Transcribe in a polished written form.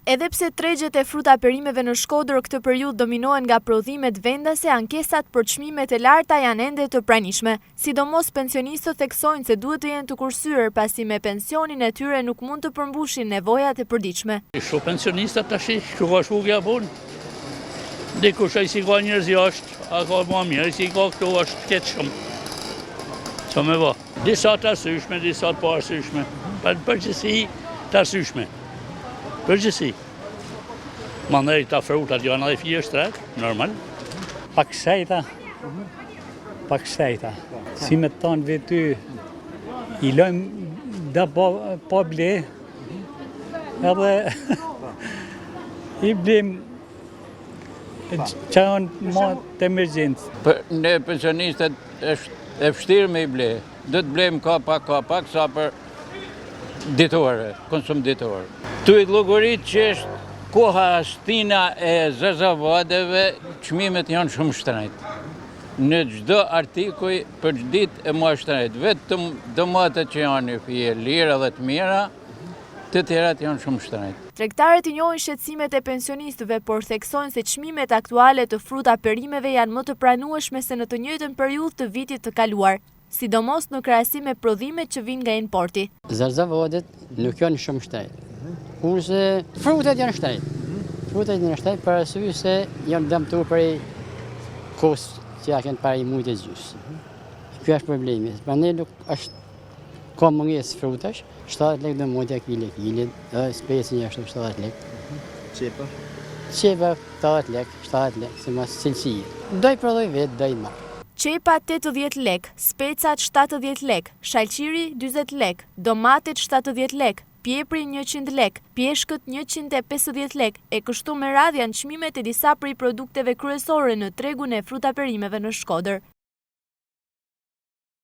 Edhe pse tregjet e fruta perimeve në Shkodër këtë periudhë dominohen nga prodhimet vendase, ankesat për çmimet e larta janë ende të pranishme. Sidomos pensionistët theksojnë se duhet të jenë të kursyer pasi me pensionin e tyre nuk mund të përmbushin nevojat e përditshme. Shumë pensionistat tash që ka shkugja punë. Dikush ai si ka njerëz jashtë, a ka më mirë, si ka këtu është keq shumë. Ço më vë. Disa të arsyeshme, disa të pa arsyeshme. Përgjithësi të arsyeshme. Përgjithësi. Mandej ta frutat janë edhe fjeshtrat, normal. Pak shejta. Si me thonë vetë i lojmë da po ble, edhe i blem që janë më të emergjencë. Ne pensionistët e vështirë me i ble, do të blem ka pak, sa për ditore, konsum ditore. Tu i llogarit që është koha stina e zazavadeve, çmimet janë shumë shtrenjtë. Në çdo artikuj për çdo ditë e më shtrenjtë. Vetëm domatet që janë fije lira dhe të mira, të tjerat janë shumë shtrenjtë. Tregtarët i njohin shqetësimet e pensionistëve, por theksojnë se çmimet aktuale të fruta perimeve janë më të pranueshme se në të njëjtën periudhë të vitit të kaluar, sidomos në krahasim me prodhimet që vijnë nga importi. Zazavadet nuk janë shumë shtrenjtë. Kurse frutat janë shtrenjtë. Frutat janë shtrenjtë për arsye se janë dëmtuar prej kohës që ja kanë parë mujtë e gjysë. Ky është problemi. Prandaj nuk është ka mungesë frutash, 70 lekë do mund të kilin, speci është 70 lekë. Çepa? Çepa 80 lekë, 70 lekë, si mas cilësi. Do i prodhoj vetë, do i marr. Çepa 80 lek, specat 70 lek, shalqiri 40 lek, domatet 70 lek, pjepri 100 lek, pjeshkët 150 lek, e kështu me radhë janë çmimet e disa prej produkteve kryesore në tregun e frutaperimeve në Shkodër.